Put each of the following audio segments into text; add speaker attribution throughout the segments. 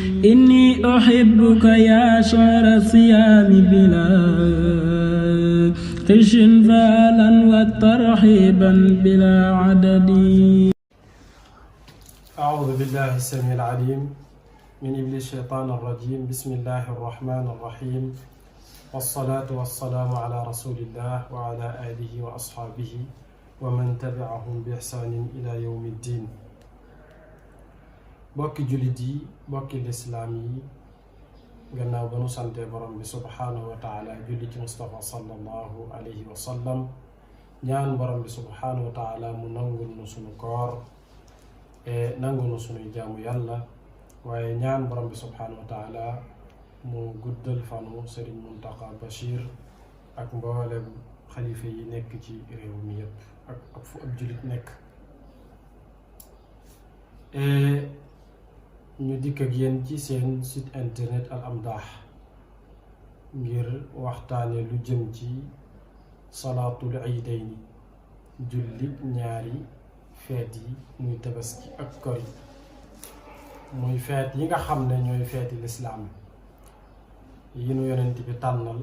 Speaker 1: إني أحبك يا شهر الصيام بلا غش فعلا وترحيبا بلا عدد.
Speaker 2: أعوذ بالله السميع العليم من إبليس الشيطان الرجيم. بسم الله الرحمن الرحيم، والصلاة والسلام على رسول الله وعلى آله وأصحابه ومن تبعهم بإحسان إلى يوم الدين. bokki jullit yi, bokki lislaam yi, gannaaw ba nu sante borom bi subhaanahu wa taala julli ci Mustafa sallallahu alayhi wa sallam, ñaan borom bi subhaanahu wa taala mu nangul nu sunu koor nangul nu sunuy jaamu yàlla, waaye ñaan borom bi subhaanahu wa taala mu guddal fanu Sëriñ Muntaqa Bachir ak mboolem xalifa yi nekk ci réew mi yépp ak fu ab jullit nekk. ñu dikk ak yéen ci seen site internet Al Amdah ngir waxtaane lu jëm ci salaatul iidayni, julli ñaari feet yi muy tabaski ak kori, muy feet yi nga xam ne ñooy feeti lislaam yi nu yonent bi tànnal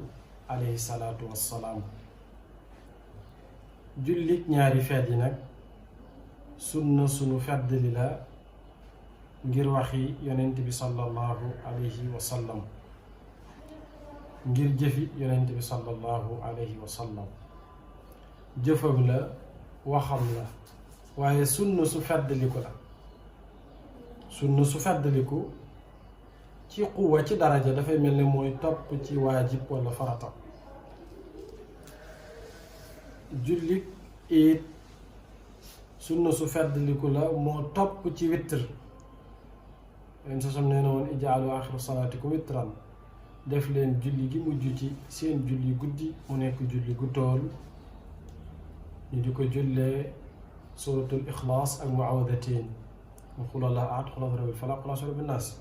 Speaker 2: alayhi salaatu wassalaam. julli ñaari feet yi nag sunna sunu feddali la ngir waxi yonent bi sallallahu alayhi wa sallam, ngir jëfi yonent bi sallallahu alayhi wa sallam. jëfam la, waxam la, waaye sunna su feddaliku la. sunna su feddaliku ci quwa, ci daraja, dafay mel ne mooy topp ci waajib wala farata. jullit it sunna su feddaliku la, moo topp ci witr. leen sa som nee na woon ijaalu axiru salaatikum witran, def leen julli gi mujj ci seen julli guddi mu nekk julli gu tool. ñu di ko jullee suratul ixlaas ak muawadateen, mu xul Allaahu ahad, xul a'uuzu bi rabbil falaq, xul a'uuzu bi rabbin naas.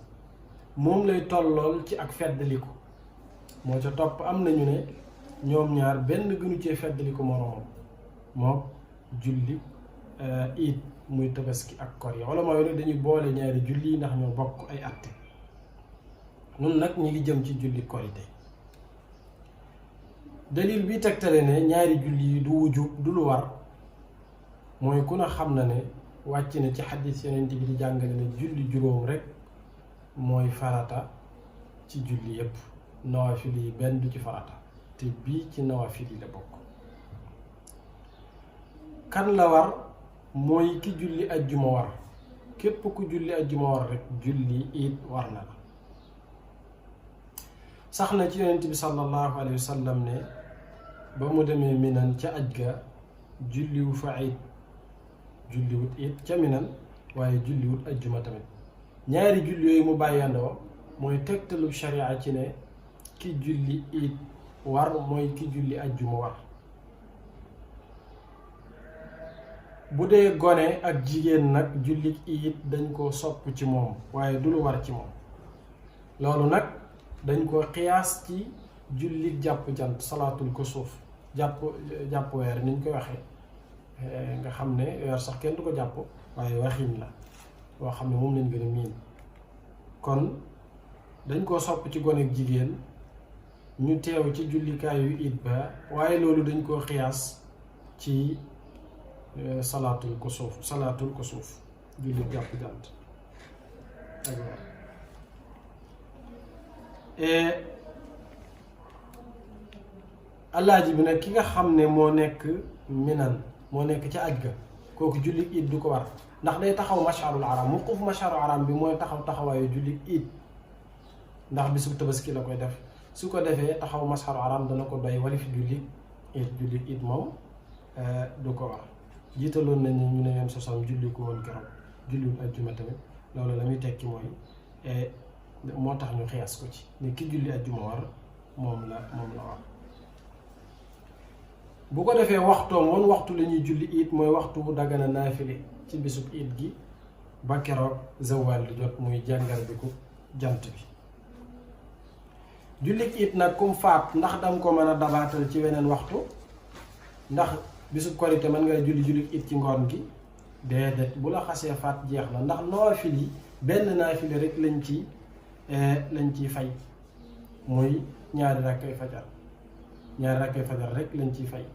Speaker 2: moom lay tollool ci ak feddaliku. moo ca topp am nañu ne ñoom ñaar benn gënu cee feddaliku moroomam, moom julli iid muy tabaski ak kor yi. wala mooy dañuy boole ñaari julli yi ndax ñoo bokk ay atte. nun nag ñi ngi jëm ci julli korite. dalil bi tegtale ne ñaari julli yi du wujub, du lu war, mooy ku na xam na ne wàcc na ci xadis yonent bi di jàngale ne julli juróom rek mooy farata ci julli yépp. nawafil yi benn du ci farata, te bii ci nawafil yi la bokk. kan la war? mooy ki julli ajjuma war. képp ku julli ajjuma war rek julli it war na la. sax na ci yonent bi sallallahu alayhi wa sallam ne ba mu demee Minan ca aj ga julliwu fa iid, julliwut it ca Minan, waaye julliwut ajjuma tamit. ñaari julli yooyu mu bàyyandoo mooy tegtalu sharia ci ne ki julli it war mooy ki julli ajjuma war. bu dee gone ak jigéen nag julli it dañ ko sopp ci moom, waaye du lu war ci moom. loolu nag dañ ko xiyaas ci julli jàpp jant, salaatul kusuuf, jàpp weer niñ koy waxee. nga xam ne weer sax kenn du ko jàpp, waaye waxin la boo xam ne moom lañ gën a miin. kon dañ koo sopp ci gone ak jigéen ñu teew ci jullikaayu it ba, waaye loolu dañ koo xiyaas ci salaatul kusuuf, julli jàpp jant ak weer. alaaji bi nag ki nga xam ne moo nekk Minan, moo nekk ca aj ga, kooku julli it du ko war, ndax day taxaw mash'arul haram. wuquuf mash'arul haram bi mooy taxawaayu julli it, ndax bisu tabaski la koy def. su ko defee taxaw mash'arul haram dana ko doy walif julli it moom du ko war. jiitaloon nañu ñu ne leen sosam julli ko woon keroog, julliwul ajjuma tamit. loolu la muy tekki mooy moo tax ñu xiyaas ko ci ne ki julli ajjuma war moom la war. bu ko defee waxtoom woon waxtu la ñuy julli it mooy waxtu bu dagana naafile ci bisub it gi ba keroog zawal di jot, muy jàngar bi ku jant bi. jullit it nag kum faat ndax danga ko mën a dabaatal ci weneen waxtu? ndax bisub korite mën nga julli it ci ngoon gi? déedéet, bu la xasee faat jeex na. ndax naafil yi benn naafile rek lañ ci lañ ciy fay muy ñaari rakkay fajar rek lañ ciy fay.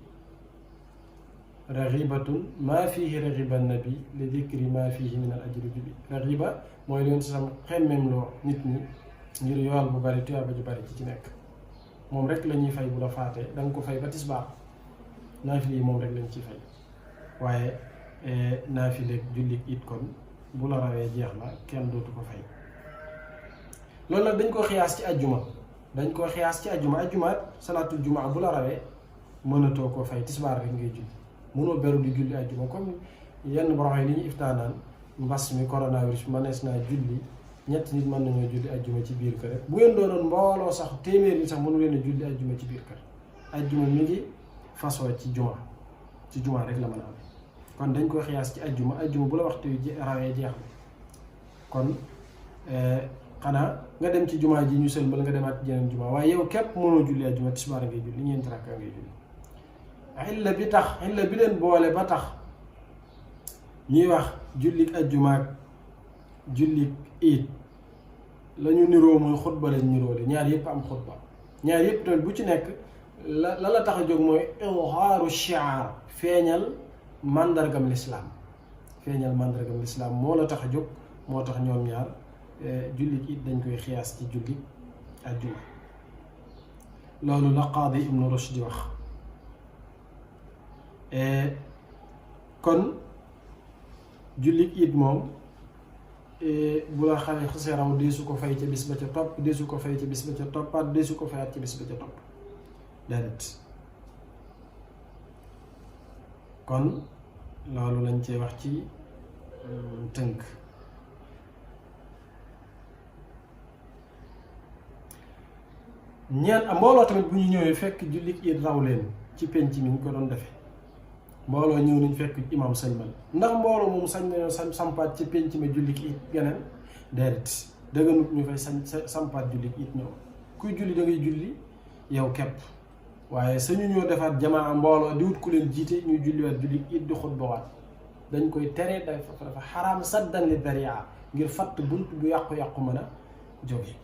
Speaker 2: raxibatun maa fiihi raxiba nabi li dikri maa fiihi min al ajri jubi. raxiba mooy leen sam xemmem loo nit ñi ngir yool bu bari tuyaaba ju bari ci nekk, moom rek la ñuy fay. bu la faatee da nga ko fay ba tisbaar, naafile yi moom rek lañ ciy fay. waaye naafile jullit it kon bu la rawee jeex na, kenn dootu ko fay. loolu nag dañ koo xiyaas ci ajjuma. ajjumaat salaatul jumaa bu la rawee mënatoo koo fay, tisbaar rek ngay julli. mënoo beru di julli ajjuma comme yenn borom yi li ñu iftaanaan mbas mi coronavirus mënees naa julli, ñetti nit mën nañoo julli ajjuma ci biir kër. bu ngeen doonoon mbooloo sax téeméer yi sax mënu leen a julli ajjuma ci biir kër. ajjuma mi ngi fasoo ci juma rek la mën a am. kon dañ koy xiyaas ci ajjuma bu la waxtu yu rawee jeex na. kon xanaa nga dem ci juma ji ñu sëlmal nga demaat ci jeneen juma, waaye yow képp mënoo julli ajjuma, tisbaar ngay julli, ñeenti rakka ngay julli. xilla bi leen boole ba tax ñuy wax jullik ajjuma ak jullik iid la ñu niroo mooy xutba lañ niroole. ñaar yëpp am xutba, ñaar yëpp tamit bu ci nekk la tax a jóg mooy izhaaru shi'aar, feeñal màndargam lislaam moo la tax a jóg. moo tax ñoom ñaar jullik iid dañ koy xiyaas ci jullik ajjuma. loolu la Qaadi Ibnu Rushd di wax. kon jullit it moom bu la xamee xasee raw deesu ko fay ca bis ba ca topp, deesu ko fay ca bis ba ca toppaat, deesu ko fayaat ca bis ba ca topp déedéet. kon loolu lañ cee wax ci tënk. mbooloo tamit bu ñu ñëwee fekk jullit it raw leen ci penc mi ñu ko doon defe, mbooloo ñëw nañ fekk imam sëlmal, ndax mbooloo moom sañ nañoo sampaat ci penc mi jullit it geneen déedéet. dëgganut ñu fay sampaat jullit it ñëw. kuy julli da ngay julli yow képp, waaye sañu ñoo defaat jamaa mbooloo di wut ku leen jiite ñuy julliwaat jullit it di xutbawaat. dañ koy tere, dafa xaraam saddan li daria, ngir fatt bunt bu yàqu-yàqu mën a jóge.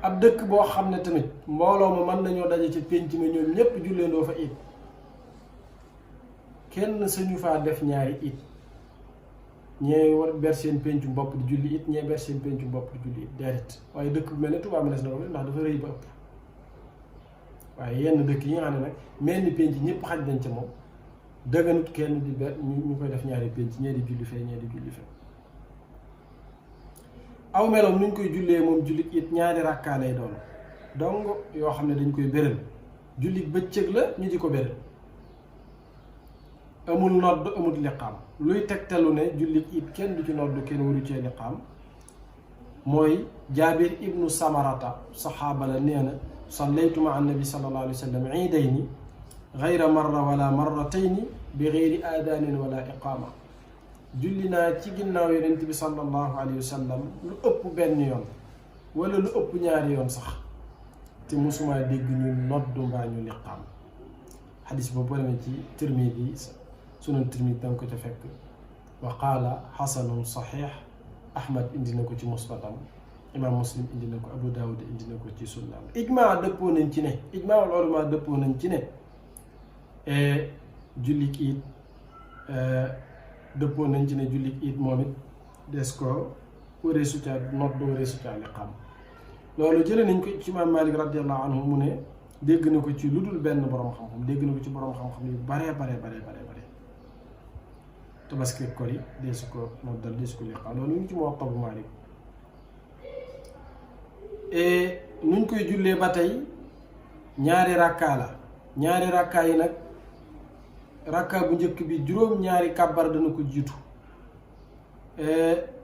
Speaker 2: ab dëkk boo xam ne tamit mbooloo ma mën nañoo daje ci pénc mi ñoom ñépp julleendoo fa it, kenn sañu faa def ñaari it. ñee war ber seen péncu bopp di julli it, ñee ber seen péncu bopp di julli it, déedéet. waaye dëkk bu mel ne Tuubaa mënees na ko ndax dafa rëy ba ëpp. waaye yenn dëkk yi nga xam ne nag mel ni pénc ñëpp xaj nañ ca moom, dëgganut kenn di ber ñu koy def ñaari pénc, ñee di julli fee ñee di julli fee. aw meloom ni ñu koy jullee moom jullit it ñaari rakkaa lay doon donc yoo xam ne dañ koy béral. jullit bëccëg la ñu di ko béral, amul nodd amul liqaam. luy tegtalu ne jullit it kenn du ci nodd, kenn waru cee liqaam mooy Jaabir ibnu Samarata saxaaba la, nee na sallaytu maa annabi sallallahu alayhi wa sallam iidayni gayra marra wala marratayni bi gayri aadaanin wala iqaama. julli naa ci ginnaaw yonent bi sallallahu alayhi wa sallam lu ëpp benn yoon wala lu ëpp ñaari yoon sax, te mosumaa dégg ñu noddu mbaa ñu liqaam. xadis boobu boo demee ci Tirmidi, sunan Tirmidi danga ko ca fekk. wa qaala xasanun saxiix. Ahmad indi na ko ci musnadam, imaam Muslim indi na ko, Abu Daawud indi na ko ci sunnaam. ijmaa dëppoo nañ ci ne, ijmaa wal ulamaa dëppoo nañ ci ne jullit it dëppoo nañ ci ne jullit it moom it des ko waree su ca nodd waree su ca liqaam. loolu jëlee nañ ko ci imaam Maalik radiyallahu anhu mu ne dégg na ko ci lu dul benn borom xam-xam, dégg na ko ci borom xam-xam yu bare. Tabaski kori dee su ko noddal, dee su ko liqaam, loolu ngi ci Muwatta bu Maalik. nuñ koy jullee ba tey ñaari rakkaa la. ñaari rakkaa yi nag rakkaa bu njëkk bi juróom-ñaari kàbbar dana ko jiitu,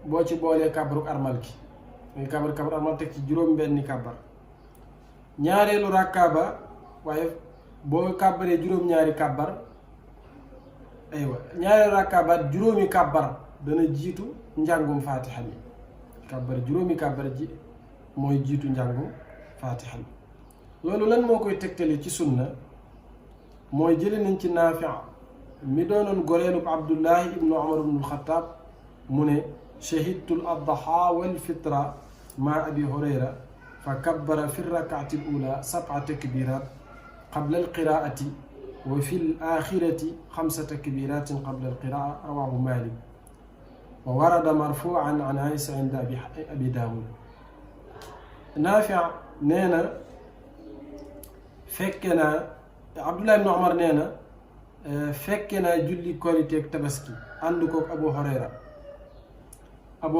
Speaker 2: boo ci boolee kàbbaruk armal gi muy kàbbar armal teg ci juróom-benni kàbbar. ñaareelu rakkaa ba, waaye boo kàbbaree juróom-ñaari kàbbar, aywa ñaareelu rakkaa ba juróomi kàbbar dana jiitu njàngum faatiha mi. kàbbar juróomi kàbbar ji mooy jiitu njàngum faatiha mi. loolu lan moo koy tegtale ci sunna mooy jële nañ ci Naafi' mi doonoon goreelub Abdullahi ibnu Umar ibnu Xattaab mu ne shahidtu al-adha wal-fitra ma abi hurayra fa kabbara fi rak'ati al-ula 7 takbirat qabla al-qira'ati wa fi al-akhirati 5 takbiratin qabla al-qira'a rawahu Malik wa warada marfu'an an Aisha inda abi Dawud. Naafi' nee na fekke naa Abdullah ibn Umar nee na fekke naa julli korite ak tabaski ànd kook Abu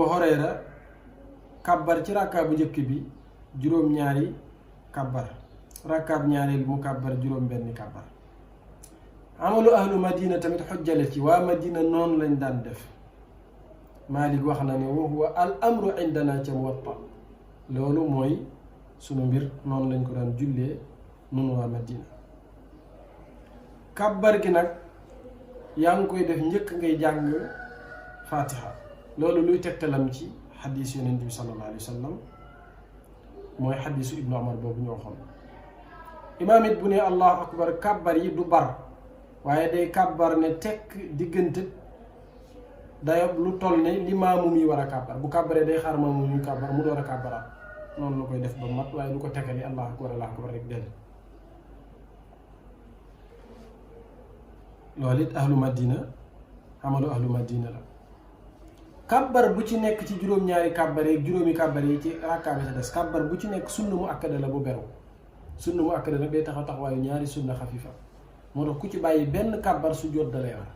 Speaker 2: Hurayra kabbar ci rakka bu njëkk bi juróom-ñaari kabbar, rakkaab ñaareel mu kabbar juróom-benni kabbar. amalu ahlu Madina tamit xojjale ci waa Madina noonu lañ daan def. Malik wax na ne wa huwa al amru indana ca Muwatta, loolu mooy sunu mbir, noonu lañ ko daan jullee nun waa Madina. kabbar gi nag yaa ngi koy def njëkk ngay jàng Fatiha, loolu luy tegtalam ci xadiis yonent bi sallallahu alayhi wa sallam mooy xadiisu Ibnu Umar boobu ñoo xool. imaam it bu ne allahu akbar kabbar yi du bar, waaye day kabbar ne tekk diggante dayob lu toll ne li maamum yi war a kàbbar. bu kàbbaree day xaar maamum yu kàbbar mu door a kàbbaraat, noonu la koy def ba mat, waaye du ko tekkali allahu akbar rek dell. loolu it ahlu Madina, amalu ahlu Madina la. kàbbar bu ci nekk ci juróom-ñaari kàbbar yi juróomi kàbbar yi ci rakkaa bi sa des, kàbbar bu ci nekk sunna mu akkada la bu beru. sunna mu akkada nag day taxawaayu ñaari sunna xafifa, moo tax ku ci bàyyi benn kàbbar su jot dalay war.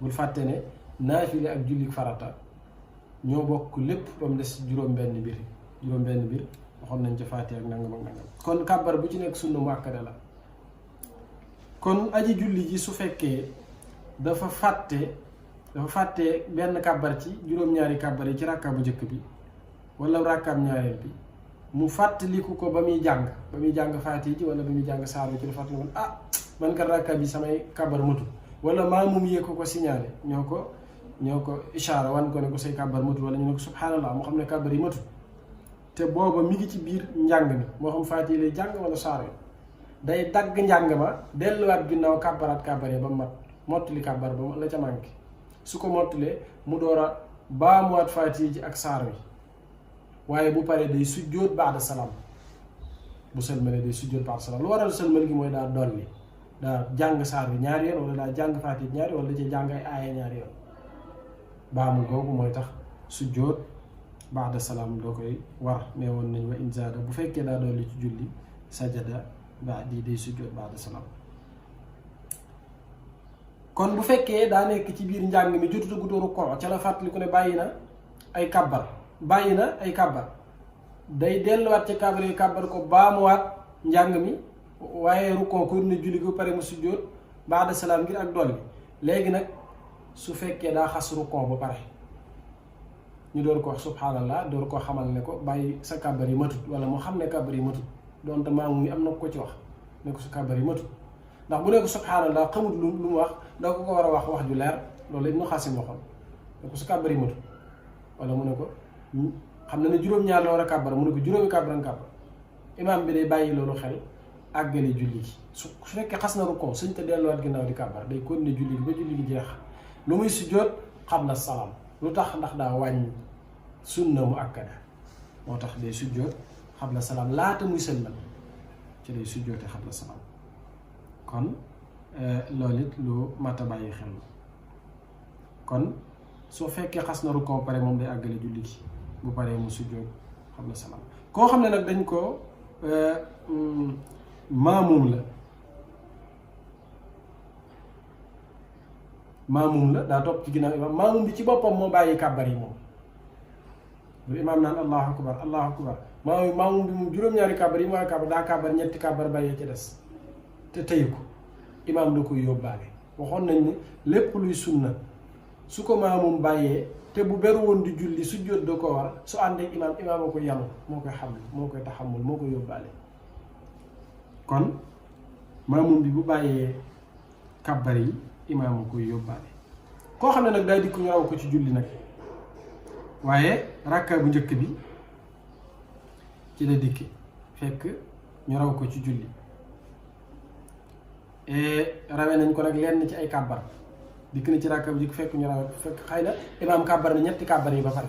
Speaker 2: bul fàtte ne naafile ak julli farata ñoo bokk lépp ba mu des juróom-benn mbir waxoon nañ ca Faatiha ak nangam ak nangam. kon kàbbar bu ci nekk sunna mu akkada la. kon aji julli ji su fekkee dafa fàtte benn kàbbar ci juróom-ñaari kàbbar yi ci rakka bu njëkk bi wala rakkaab ñaareel bi, mu fàttaliku ko ba muy jàng Faatiha ji wala ba muy jàng saar bi ci la fàttali woon man kat rakka bi samay kàbbar matul, wala maamum yee ko signalé ñoo ko ishaara wan ko ne ko say kàbbar matul, wala ñu ne ko subhanallah mu xam ne kàbbar yi matul, te booba mi ngi ci biir njàng mi moo xam Faatiha lay jàng wala saar yi, day dagg njàng ma delluwaat ginnaaw kàbbaraat kàbbar yi ba mat, mottali kàbbar ba la ca manqué. su ko mottalee mu door a baamuwaat Faatiha ji ak saar wi, waaye bu paree day sujjóot ba'da salaam. bu sëlmalee day sujjóot ba'da salaam. lu waral sëlmal gi mooy daa dolli, daa jàng saar bi ñaari yoon wala daa jàng Faatiha ñaari yoon wala da cee jàng ay aaya ñaari yoon. baamu googu mooy tax sujjóot ba'da salaam doo koy war. nee woon nañ wa in zaada, bu fekkee daa dolli ci julli sajada ba'di day sujjóot ba'da salaam. kon bu fekkee daa nekk ci biir njàng mi jotuta guddóoru ko ca la fàttaliku ne bàyyi na ay kàbbar day delluwaat ca kàbbar ko baamuwaat njàng mi, waaye rukkoo ko ne julli ko pare mu sujjóot ba'da salaam ngir ak dolli. léegi nag su fekkee daa xas rukkoo ba pare ñu door ko wax subhanallah, door koo xamal ne ko bàyyi sa kàbbar yi matut, wala mu xam ne kàbbar yi matut, donte maamu mi am na ko ci wax ne ko sa kàbbar yi matut. ndax bu ne ko subhanallah xamut lu mu wax, da ko war a wax ju leer. loolu Ibnu Xaasim waxoon ne ko sa kàbbar yi matut, wala mu ne ko xam na ne juróom-ñaar la war a kàbbar, mu ne ko juróomi kàbbar nga kàbbar. imaam bi day bàyyi loolu xel, àggale julli gi. su fekkee xas na rukkoo suñ te delluwaat ginnaaw di kàbbar, day continuer julli gi ba julli gi jeex. lu muy sujjóot qabla salaam. lu tax? ndax daa wàññi sunna mu akkada, moo tax day sujjóot qabla salaam laata muy sëlmal ci day sujjóote qabla salaam. kon loolu it lu mat a bàyyi xel. kon soo fekkee xas na rukkoo pare moom day àggale julli gi, bu paree mu sujjóot qabla salaam. koo xam ne nag dañ ko maamum la daa topp ci ginnaaw imaam, maamum bi ci boppam moo bàyyi kàbbar yi moom. bu imaam naan allahu akbar maamum bi moom juróom-ñaari kàbbar yi mu war a kàbbar daa kàbbar ñetti kàbbar bàyyee ci des te tëyu ko, imaam da koy yóbbaale. waxoon nañ ne lépp luy sunna su ko maamum bàyyee te bu beru woon di julli sujjóot da ko war, su àndee imaam a ko yanu, moo koy xam, moo koy taxamul, moo koy yóbbaale. kon maamum bi bu bàyyee kàbbar yi imaam a koy yóbbaale. koo xam ne nag day dikk ñu raw ko ci julli nag, waaye rakka bu njëkk bi ci la dikki fekk ñu raw ko ci julli, rawe nañ ko nag lenn ci ay kàbbar. dikk na ci rakka bu njëkk fekk ñu raw fekk xëy na imaam kàbbar na ñetti kàbbar yi ba pare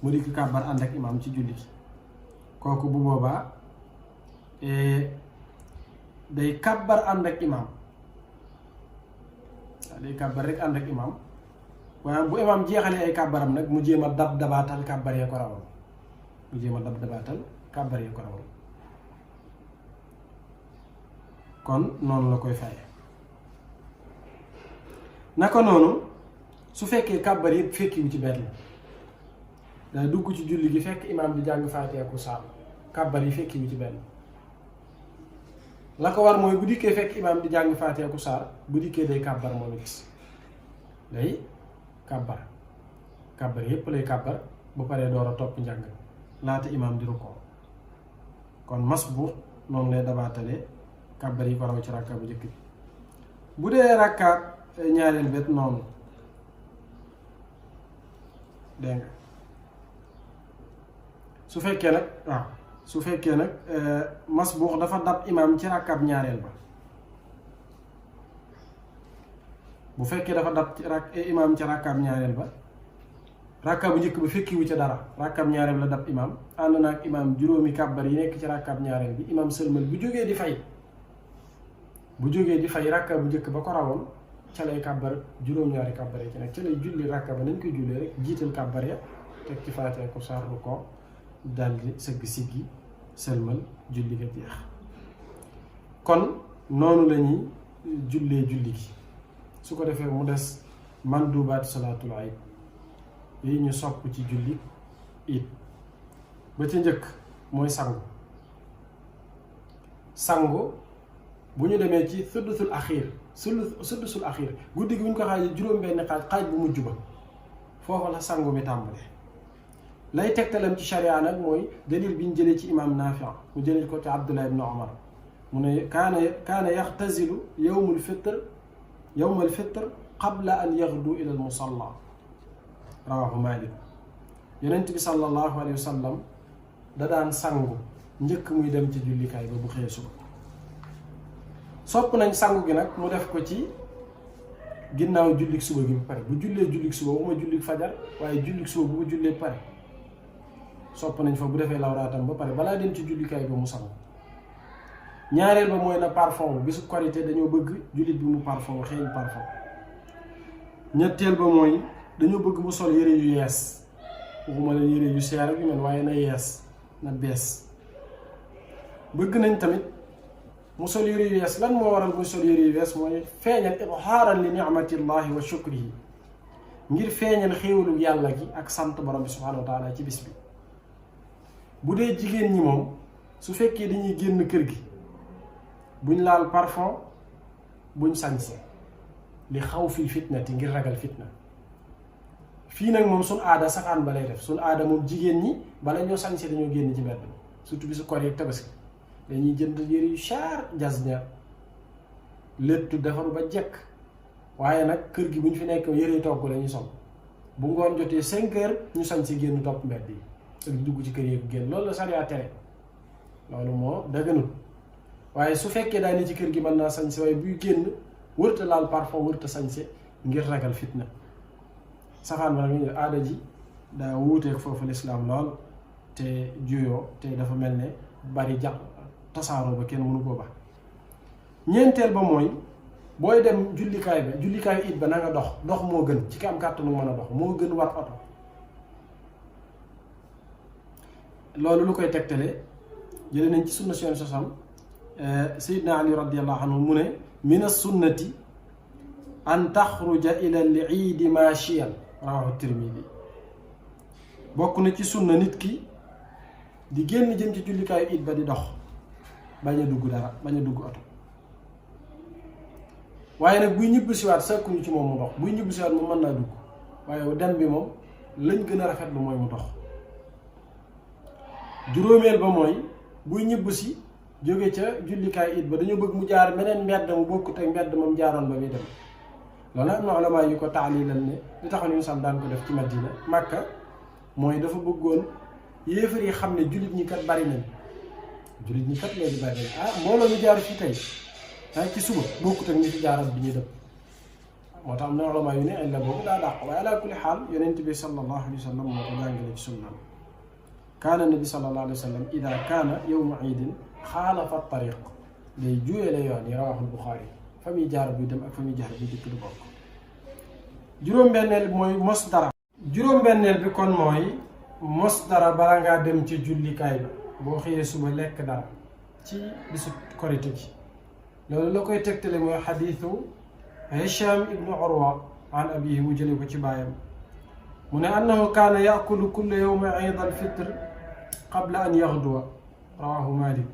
Speaker 2: mu dikk kàbbar ànd ak imaam ci julli gi kooku bu boobaa day kàbbar ànd ak imaam waaw day kàbbar rek ànd ak imaam waaye bu imaam jeexalee ay kàbbaram nag mu jéem a dabaatal kàbbar yee ko rawoon mu jéem a dabaatal kàbbar yee ko rawoon kon noonu la koy faye naka noonu su fekkee kàbbar yëpp fekkiwu ci benn day dugg ci julli gi fekk imaam di jàng faatiha ku saar kàbbar yi fekkiwu ci benn la ko war mooy bu dikkee fekk imaam di jàng faatiha ku saar bu dikkee day kàbbar moom it day kàbbar yépp lay kàbbar bu paree door a topp njàng laata imaam di rukkoo kon masbuux noonu lay dabaatalee kàbbar yi ko raw ci rakka bu njëkk bi bu dee rakka ñaareel bet noonu dégg nga su fekkee nag masbuux dafa dab imaam ci rakkab ñaareel ba bu fekkee dafa dab imaam ci rakkab ñaareel ba rakka bu njëkk ba fekkiwu ca dara rakkab ñaareel la dab imaam ànd na ak imaam juróomi kàbbar yi nekk ci rakkab ñaareel bi imaam sëlmal bu jógee di fay rakka bu njëkk ba ko rawoon ca lay kàbbar juróom-ñaari kàbbar yi ci nag ca lay julli rakka ba nañ koy jullee rek jiital kàbbar ya teg ci faatee ko sarru ko daldi sëgg siggi sëlmal julli ga jeex kon noonu lañuy jullee julli gi su ko defee mu des mandubaat salaatul iid yi ñu sopp ci julli iid ba ca njëkk mooy sangu bu ñu demee ci suddusul axiir guddi gi bu ñu ko xaajee juróom-benn xaaj bu mujj ba foofu la sangu mi tàmbale lay tegtalam ci sharia nag mooy dalil bi ñu jëlee ci imaam Naafi mu jëlee ko ci Abdullah ibn Umar mu ne kaana yaxtasilu yawmal fitr qabla an yaxdu ila al musalla rawahu Maalik yonent bi sallallahu alayhi wa sallam da daan sangu njëkk muy dem ci jullikaay ba bu xëyee suba sopp nañ sangu gi nag mu def ko ci ginnaaw jullik suba gi bu pare bu jullee jullik suba waxuma jullik fajar waaye jullik suba bu ko jullee pare sopp nañ fa bu defee lawraatam ba pare balaa dem ci jullikaay ba mu sangu ñaareel ba mooy na parfum bisu korité dañoo bëgg jullit bi mu parfum xeeñ parfum ñetteel ba mooy dañoo bëgg mu sol yére yu yees waxuma la yére yu seer ak yu mel waaye na yees na bees bëgg nañ tamit mu sol yére yu yees lan moo waral muy sol yére yu yees mooy feeñal idhaaran li ni'matillahi wa shukrihi ngir feeñal xéewalu yàlla gi ak sant borom bi subhanahu wa taala ci bis bi bu dee jigéen ñi moom su fekkee dañuy génn kër gi buñ laal parfum buñ sañse li xaw fil fitnati ngir ragal fitna fii nag moom suñ aada saxaan ba lay def suñ aada moom jigéen ñi bala ñoo sañse dañoo génn ci mbedd surtout bisu koor yeeg tabaski dañuy jënd yére yu cher jasneer léttu defaru ba jekk waaye nag kër gi bu ñu fi nekk yére togg la ñuy sol bu ngoon jotee 5 heures ñu sañ si génn topp mbedd yi ak dugg ci kër yi génn loolu la sariya tere loolu moo dëgganul waaye su fekkee daa ne ci kër gi mën naa sañse waaye buy génn wërta laal parfum wërta sañse ngir ragal fitna safaan ba nag aada ji daa wuuteeg foofu lislaam lool te juyoo te dafa mel ne bari jax tasaaroo ba kenn mënu koo ba ñeenteel ba mooy booy dem jullikaayu it ba na nga dox moo gën ci ki am kàttanu mën a dox moo gën war oto loolu lu koy tegtale jële nañ ci sunna seen sosam Seydina Ali radiyallahu anhu mu ne min as-sunnati an taxruja ila al-iidi maashiyan rawahu Tirmidi bokk na ci sunna nit ki di génn jëm ci jullikaayu it ba di dox bañ a dugg dara bañ a dugg oto waaye nag buy ñibbisiwaat sakkuñu ci moom mu dox buy ñibbisiwaat moom mën naa dugg waaye dem bi moom lañ gën a rafetlu mooy mu dox juróomeel ba mooy buy ñibbisi jóge ca jullikaay it ba dañoo bëgg mu jaar meneen mbedd mu bokkut ak mbedd moom jaaroon ba muy dem loolu am na ulamaa yu ko taalilal ne li taxoon ñu sam daan ko def ci Madina Makka mooy dafa bëggoon yéefar yi xam ne jullit ñi kat bari nañ jullit ñi kat léegi bari nañ mbooloo ñu jaar fii tey ci suba bokkut ak ñi fi jaaroon bi ñuy dem moo tax am na ulama yu ne illa boobu daa dàq waaye ala kulli xaal yonent bi sallallahu alayhi wa sallam moo ko jàngale ci sunnaam kaana nabi sallallahu alayhi wa sallam ida kaana yowma iidin xaalafa tariq day juyeele yoon yi rawaaxul Buxaari fa muy jaar buy dem ak fa muy jaar buy dikk du bokk. juróom-benneel bi mooy mos dara. juróom-benneel bi kon mooy mos dara bala ngaa dem ci jullikaay ba boo xëyee suba lekk dara ci bisu korite gi loolu la koy tegtale mooy xadiisu Hisham ibnu Urwa an abihi mu jële ko ci baayam mu ne annahu kaana yaakulu kulla yawmi iid al-fitr qabla an yaxduwa rawaahu Maalik.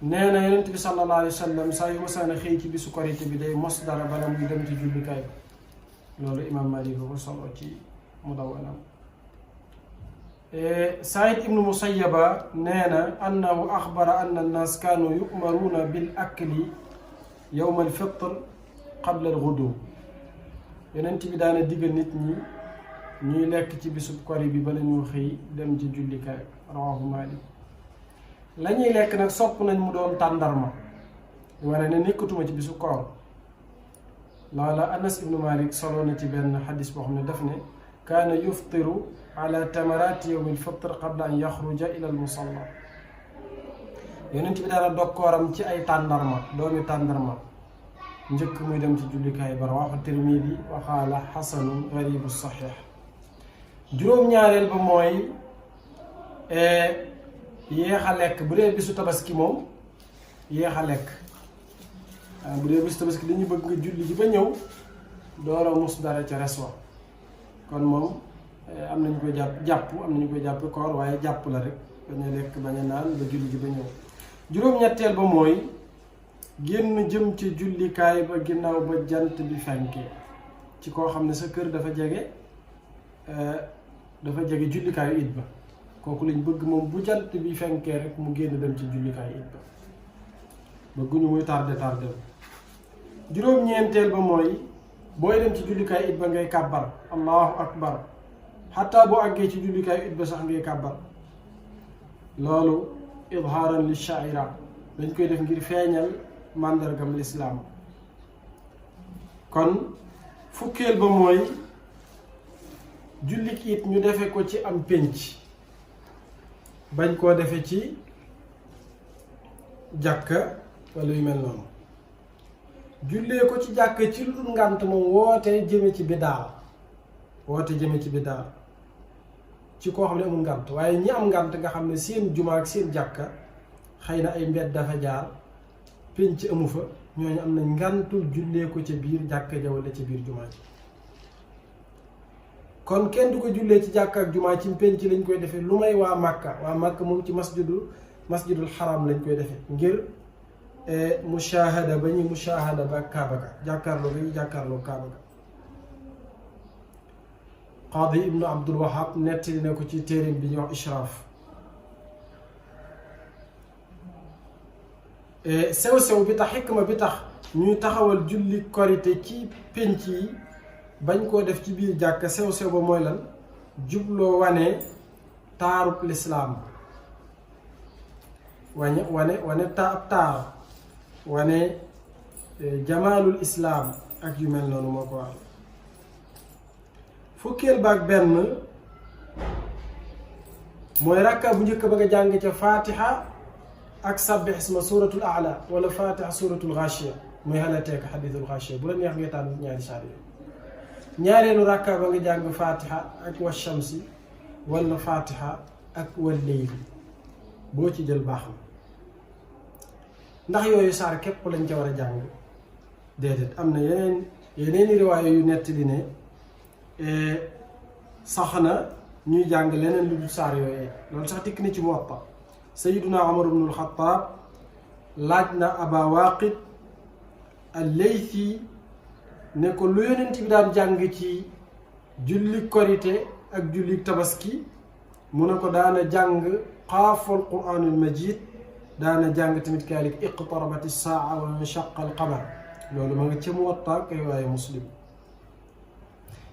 Speaker 2: nee na yonent bi sallallahu alayhi wa sallam saa yu masaana xëy ci bisu korite bi day mos dara bala muy dem ci jullikaay ba loolu imaam Maalik ko solo ci Mudawwana. Saïd ibnu Musayyaba nee na annahu axbara anna annaas kaanu yu'maruuna bil akli yawma al-fitr qabla al-ghudu. yonent bi daana diggal nit ñi ñuy lekk ci bisub kori bi bala ñu xëy dem ci jullikaay rawaahu Maalik. la ñuy lekk nag sopp nañ mu doon tàndarma wane ne nekkatuma ci bisu koor loola Anas ibnu Malik solo na ci benn xadis boo xam ne daf ne kaana yuftiru ala tamarati yawmi alfitr qabla an yaxruja ila almusalla. yonent bi daana dog kooram ci ay tàndarma doomi tàndarma njëkk muy dem ci jullikaay ba rawaahu Tirmidi wa qaala xasanun garibu saxiix. juróom-ñaareel ba mooy yéex a lekk bu dee bisu tabaski moom yéex a lekk bu dee bisu tabaski dañu bëgg nga julli ji ba ñëw door a mus dara ca res wa kon moom am nañu koy jàpp am nañu koy jàpp koor waaye jàpp la rek bañ a lekk bañ a naan ba julli ji ba ñëw. juróom-ñetteel ba mooy génn jëm ci jullikaay ba ginnaaw ba jant bi fenkee ci koo xam ne sa kër dafa jege jullikaayu it ba kooku lañ bëgg moom bu jant bi fenkee rek mu génn dem ci jullikaay it ba bëgguñu muy tardé. juróom-ñeenteel ba mooy booy dem ci jullikaay it ba ngay kàbbar allahu akbar xataa boo àggee ci jullikaay it ba sax ngay kàbbar loolu idhaaran li sha'ira dañ koy def ngir feeñal màndargam lislaam. kon fukkeel ba mooy jullik it ñu defe ko ci am pénc bañ koo defe ci jàkka wala yu mel noonu. jullee ko ci jàkka ci lu dul ngànt moom woote jëme ci biddaa ci koo xam ne amul ngànt waaye ñi am ngànt nga xam ne seen jumaa ak seen jàkka xëy na ay mbedd dafa jaar pénc amu fa ñooñu am na ngàntul jullee ko ca biir jàkka ja wala ca biir jumaa ji. kon kenn du ko jullee ci jàkka ak jumaa ci pénc lañ koy defee lu may waa Màkka moom ci masjidul xaram lañ koy defee ngir mushahada ba ñu mushahada ba Kaaba ga jàkkaarloo ba ñu jàkkaarloo Kaaba ga. Qaadi ibnu Abdul Wahab nettali na ko ci téereem bi ñuy wax Ishraaf. sew-sew bi tax xikma bi tax ñuy taxawal julli korite ci pénc yi bañ koo def ci biir jàkka sew-sew ba mooy lan jubloo wane taarub lislaam wane taar wane jamaalul islaam ak yu mel noonu moo ko wax. fukkeel baak benn mooy rakka bu njëkk ba nga jàng ca fatiha ak sabbih isma suratul a'la wala fatiha suratul ghashiya muy halateeka hadithul ghashiya bu la neex ngay tànn ñaari saar yooyu. ñaareelu rakka ba nga jàng fatiha ak wa shamsi wala fatiha ak wal layli boo ci jël baax na. ndax yooyu saar képp lañ ca war a jàng déedéet am na yeneeni riwaaya yu nettali ne sax na ñuy jàng leneen lu dul saar yooyu loolu sax dikk na ci Muwatta. Sayyiduna Umar ibn al-Khattab laaj na Aba Waaqid al-Laythi ne ko lu yonent bi daan jàng ci julli korite ak julli tabaski mu ne ko daana jàng qaaful Qur'aanul Majiid daana jàng tamit kaalik iqtarabati saa wa inshaqa al-qamar loolu ma nga ca Muwatta kay waaye Muslim.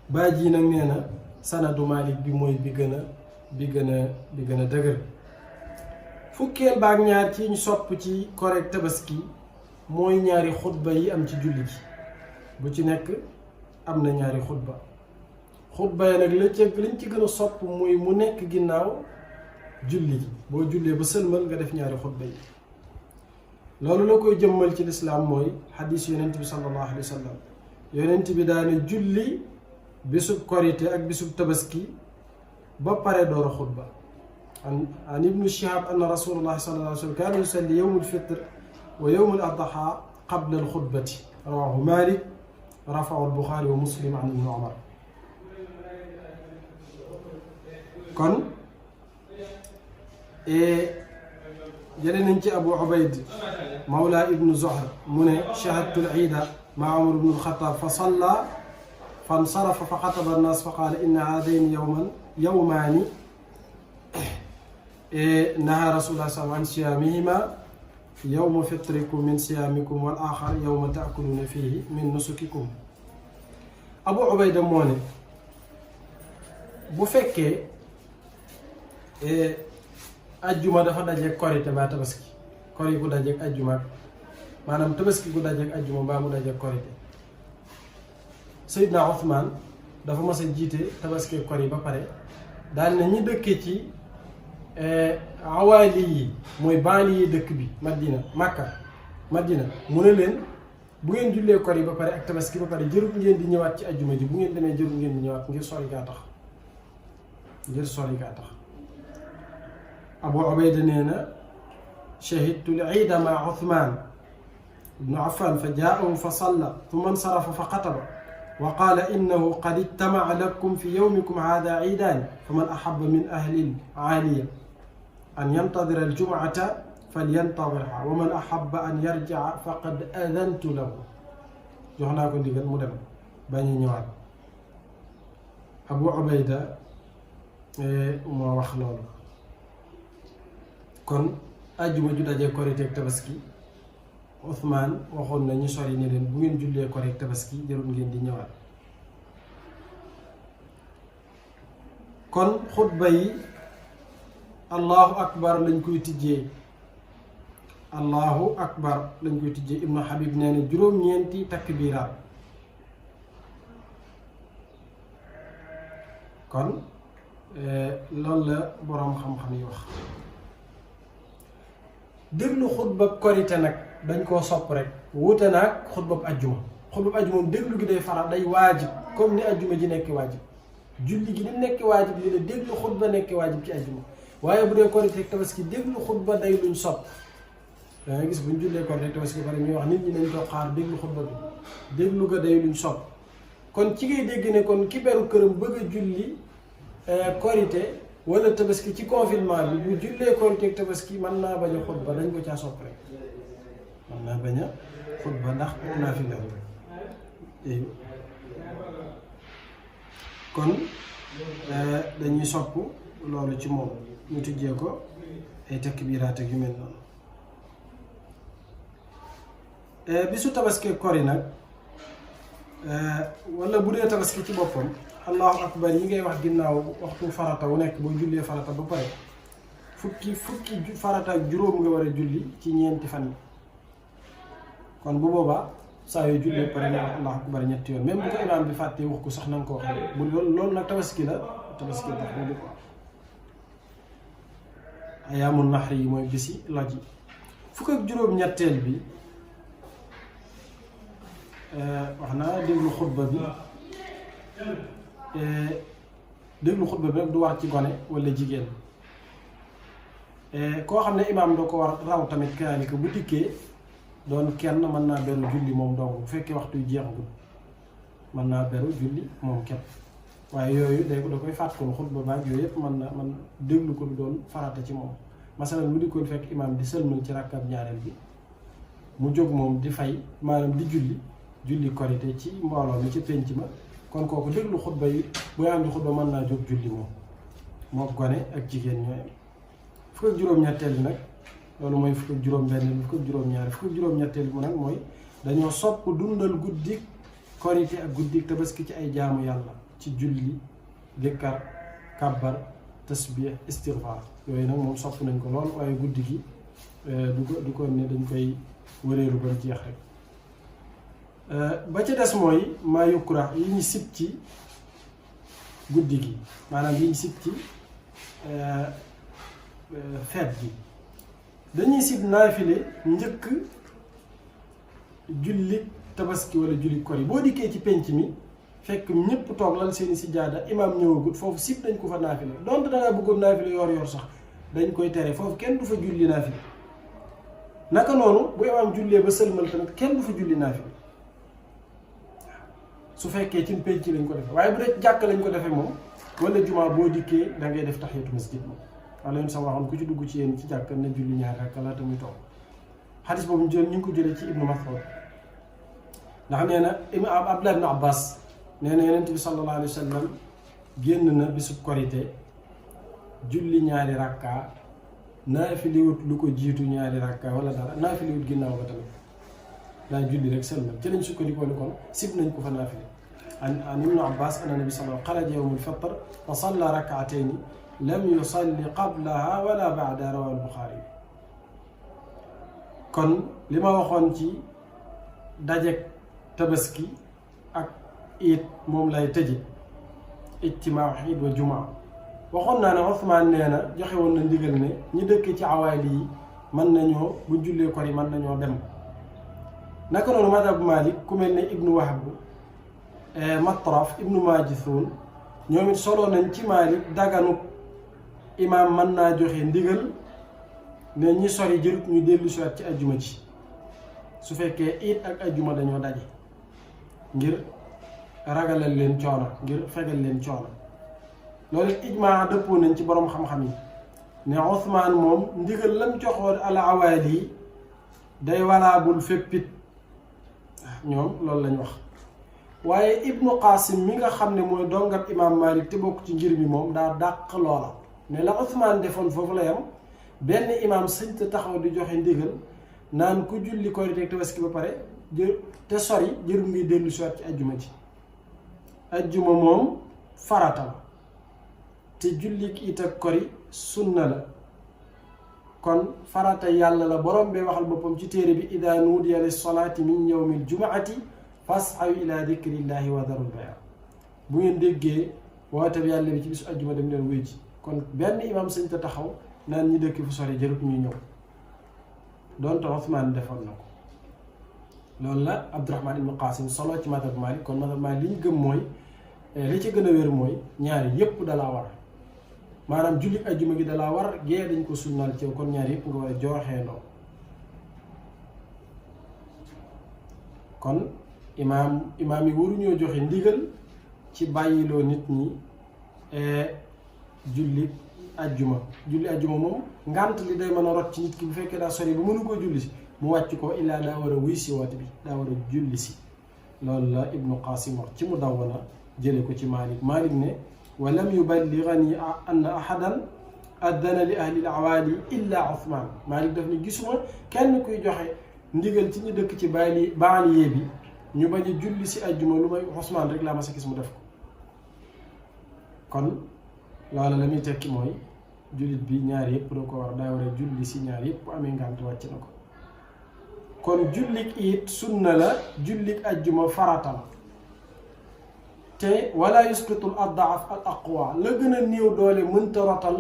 Speaker 2: Baaji nag nee na sanadu Maalik bi mooy bi gën a dëgër. fukkeel baak ñaar ci ñu sopp ci korite tabaski mooy ñaari xutba yi am ci julli gi bu ci nekk am na ñaari xutba yi nag liñ ci gën a sopp muy mu nekk ginnaaw julli ji boo jullee ba sëlmal nga def ñaari xutba yi. loolu la koy jëmmal ci lislaam mooy xadiis yonent bi sallallahu alayhi wa sallam yonent bi daane julli bisub korite ak bisub tabaski ba pare door a xutba. an ibnu Shihab anna rasulullahi sallallahu alayhi wa sallam kaana yusalli yawmul fitr wa yawmul adha qabla al xutbati rawahu Malik rafahu al Buxaari wa Muslim an ibnu Umar. kon jëlee nañ ci Abu Ubayd mawla ibnu Zuhr mu ne shahadtu al-iida maa Umar ibnu al-Xattaab fa salla fansarafa fa xataba an-naas fa qaala inna haadayni yawmaani nahaa rasuulullaahi sallallaahu alayhi wa sallam an siyaamihimaa yawma fitrikum min siyaamikum wal aaxar yawma ta'kuluuna fiihi min nusukikum. Abu Ubayda moo ne bu fekkee ajjuma dafa dajeeg korite mbaa tabaski kori gu dajeeg ajjuma maanaam tabaski gu dajeeg ajjuma mbaa mu dajeeg korite. Seydina Ousmane dafa mas a jiite tabaski kori ba pare daal na ñi dëkkee ci awaali yi mooy baali yi dëkk bi Madina mu ne leen bu ngeen jullee kori ba pare ak tabaski ba pare jërul ngeen di ñëwaat ci ajjuma ji bu ngeen demee jërul ngeen di ñëwaat ngir sori gaa tax. Abu Ubayda nee na shahidtu al-iida ma'a Uthman ibnu Affan fa jaa'ahu fa salla thumma insarafa fa xataba wa qaala innahu qad ijtama'a lakum fi yawmikum haadha iidaani faman ahabba min ahli al-aaliya an yantadira al-jumu'ata falyantadirha wa man ahabba an yarji'a faqad adantu lahu. jox naa ko ndigal mu dem bañ a ñëwaat. Abu Ubayda moo wax loolu. kon ajjuma ju dajee korite ak tabaski Ousmane waxoon na ñu sori ne leen bu ngeen jullee korite ak tabaski jarul ngeen di ñëwaat. kon xutba yi allahu akbar lañ koy tijjee Ibnu Habib nee na juróom-ñeenti takbiraat. kon loolu la boroom xam-xam yi wax. déglu xutbab korite nag dañ koo sopp rek wuute naag xutbab ajjuma moom déglu gi day faral day waajib comme ni ajjuma ji nekk waajib julli gi ni nekk waajib li la déglu xutba nekk waajib ci ajjuma waaye bu dee korite ak tabaski déglu xutba day luñ sopp. da ngay gis buñ jullee korite ak tabaski pare ñuy wax nit ñi nañ ko xaar déglu xutba bi déglu ga day luñ sopp. kon ci ngay dégg ne kon ki beru këram bëgg a julli korite wala tabaski ci confinement bi bu jullee korite ak tabaski mën naa bañ a xutba dañ ko caa sopp rek mën naa bañ a xutba ndax naa fi leer kon dañuy sopp loolu ci moom ñu tujjee ko ay takbiraat ak yu mel noonu. bisu tabaski kori nag wala bu dee tabaski ci boppam allahu akbar yi ngay wax ginnaaw waxtu farata wu nekk boo jullee farata ba pare fukki farata ak juróom nga war a julli ci ñeenti fan yi. kon bu boobaa saa yoo jullee pare nga wax allahu akbar ñetti yoon même bu ko imaam bi fàttee wax ko sax na nga ko wax bu loolu nag tabaski la tax boobu ko ayaamul naxri yi mooy bisi loj yi. fukk ak juróom-ñetteel bi wax naa déglu xutba bi nag du war ci gone wala jigéen. koo xam ne imaam doo ko war raw tamit kaalika bu dikkee doon kenn mën naa beru julli moom dong bu fekkee waxtu jeexagul mën naa beru julli moom képp waaye yooyu da koy fàttali xutba baag yooyu yëpp man déglu ko du doon farata ci moom. masalan bu dikkoon fekk imaam di sëlmal ci rakkab ñaareel bi mu jóg moom di fay maanaam di julli korite ci mbooloo mi ci penc ma kon kooku déglu xutba yi bu am di xutba mën naa jóg julli moom gone ak jigéen ñooy am. fukk ak juróom-ñetteel bi nag loolu mooy fukk ak juróom-benn bi fukk ak juróom-ñaar fukk ak juróom-ñetteel bi nag mooy dañoo sopp dundal guddik korite ak guddik tabaski ci ay jaamu yàlla ci julli zikkar kàbbar tasbih istighfar yooyu nag moom sopp nañ ko lool waaye guddi gi du ko ne dañ koy wëreelu ba jeex rek. ba ca des mooy maa yukrah yi ñu sib ci guddi gi maanaam yi ñu sib ci feet gi dañuy sib naafile njëkk julli tabaski wala julli kori boo dikkee ci penc mi fekk ñëpp toog lal seeni sijaada imaam ñëwagut foofu sib dañ ko fa naafile donte dangaa bëggoon naafile yor sax dañ koy tere foofu kenn du fa julli naafile naka noonu bu imaam jullee ba sëlmal tamit kenn du fa julli naafile su fekkee ci penc lañ ko defee waaye bu dee jàkk lañ ko defee moom wala jumaa boo dikkee da ngay def tahiyatul masjid moom wala yéen sax waxoon ku ci dugg ci yéen ci jàkk na julli ñaari rakka laata muy toog xadis boobu ñu ngi ko jëlee ci Ibnu Mas'ud ndax nee na Abdullah ibn Abbas nee na Yonent bi sallallahu alayhi wa sallam génn na bisub korite julli ñaari rakka naafiliwut lu ko jiitu ñaari rakka wala dara naafiliwut ginnaaw ba tamit daa julli rek sëlmal ci lañ sukkandikoo ni kon sib nañ ko fa naafili an Ibnu Abbas anna nabi sallallahu xaraja yawmul fitr fa salla rak'atayni lam yusalli qablaha wala ba'da rawahu al-Bukhari kon li ma waxoon ci dajek tabaski ak iid moom lay tëje ijtimaa iid wa jumaa waxoon naa ne Usmaan nee na joxe woon na ndigal ne ñi dëkk ci awaali yi mën nañoo bu jullee kor yi mën nañoo dem naka noonu madhab Malik ku mel ne Ibnu Wahb Matraf Ibnu Majishun ñoom it solo nañ ci Malik daganu imaam mën naa joxe ndigal ne ñi sori jërut ñu dellu si waat ci ajjuma ci su fekkee iid ak ajjuma dañoo daje ngir ragalal leen coono ngir fegal leen coono loolu ijmaa dëppoo nañ ci borom xam-xam yi ne Usmaan moom ndigal lam joxoon al awaali day walaabul féppit ñoom loolu lañ wax waaye Ibnu Qasim mi nga xam ne mooy dongab imaam Malik te bokk ci ngir mi moom daa dàq loola ne la Usmaan defoon foofu la yam benn imaam sëñ te taxaw di joxe ndigal naan ku julli korite ak tabaski ba pare te sori jërul ngay dellu si waat ci ajjuma ci ajjuma moom farata la te julli it ak kori sunna la kon farata yàlla la borom bee waxal boppam ci téere bi idaa nuudiya lis salaati min yawmil jumaati fas'aw ila dikrillahi wa darul bay'a bu ngeen déggee woote bi yàlla bi ci bisu ajjuma dem leen wuy ji kon benn imaam sëñ te taxaw naan ñi dëkk fu sori jarut ñuy ñëw doonte Usmaan defoon na ko loolu la Abdurahmaan ibnu Qaasim solo ci madhab Maalik kon madhab Maalik li ñu gëm mooy li ci gën a wér mooy ñaari yépp dalaa war maanaam julli ajjuma gi dalaa war gee dañ ko sunnaal ci yow kon ñaari yépp nga war a jooxeendoo kon imaam yi waruñoo joxe ndigal ci bàyyiloo nit ñi julli ajjuma moom ngànt li day mën a rot ci nit ki bu fekkee daa sori bu mënu koo julli si mu wàcc ko illaa daa war a wuy si woote bi daa war a julli si loolu la Ibnu Qasim wax ci Mudawwana jële ko ci Malik ne wa lam yuballighani anna ahadan addana li ahli al-awaali illa Usmaan Malik daf ni gisuma kenn kuy joxe ndigal ci ñu dëkk ci banlieue bi ñu bañ a julli si ajjuma lu may Usmaan rek laa ma sa gis mu def ko kon loolu la muy tekki mooy jullit bi ñaar yëpp da ko war daa war a julli si ñaar yëpp bu amee ngànt wàcc na ko kon jullik it sunna la jullik ajjuma farata la te wala yusqitul addaaf al aqwa la gën a néew doole mënta rotal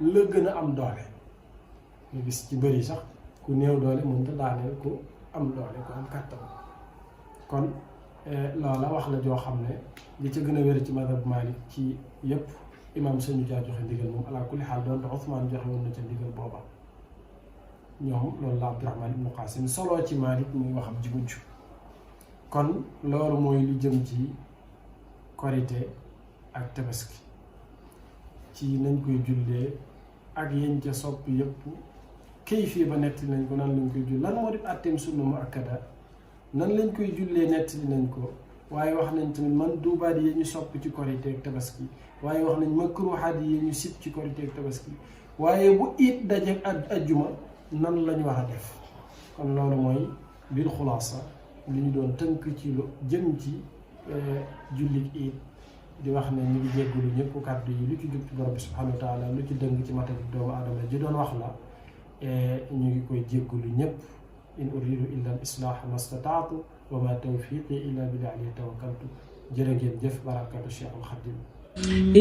Speaker 2: la gën a am doole nga gis ci bëri sax ku néew doole mënta daaneel ku am doole ku am kàttan kon loola wax la joo xam ne li ca gën a wér ci madhab Malik ci yëpp imaam sañu caa joxe ndigal moom ala kulli xaal doon te Usmaan joxe woon na ca ndigal booba ñoom loolu la Abdurahmaan ibnu Qaasim solo ci Malik muy waxam ji mujj kon loolu mooy lu jëm ci korite ak tabaski ci nañ koy jullee ak yéen ca sopp yëpp kayfiya ba nettali nañ ko nan lañ koy jull lan moo di àtteem sunna mu akkada nan lañ koy jullee nettali nañ ko waaye wax nañ tamit man duubaat yi ñu sopp ci korite ak tabaski waaye wax nañ makruhaat yi ñu sib ci korite ak tabaski waaye bu it dajeek ajjuma nan lañ war a def kon loolu mooy bil xulaasa li ñu doon tënk ci lu jëm ci jullit it di wax ne ñu ngi jéggulu ñëpp kàddu yi lu ci jub ci borom bi subhanahu wa taala lu ci dëng ci matali doomu aadama ji doon wax la ñu ngi koy jéggulu ñëpp in uridu illa al islah ma stataatu wa ma tawfiqi illa billah alayhi tawakkaltu jërë ngeen jëf barakatu Cheikhul Khadim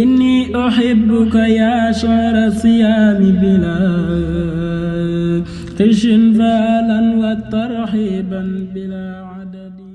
Speaker 1: inni uhibbuka ya shahra siyami bila qishin falan wa tarhiban bila adadi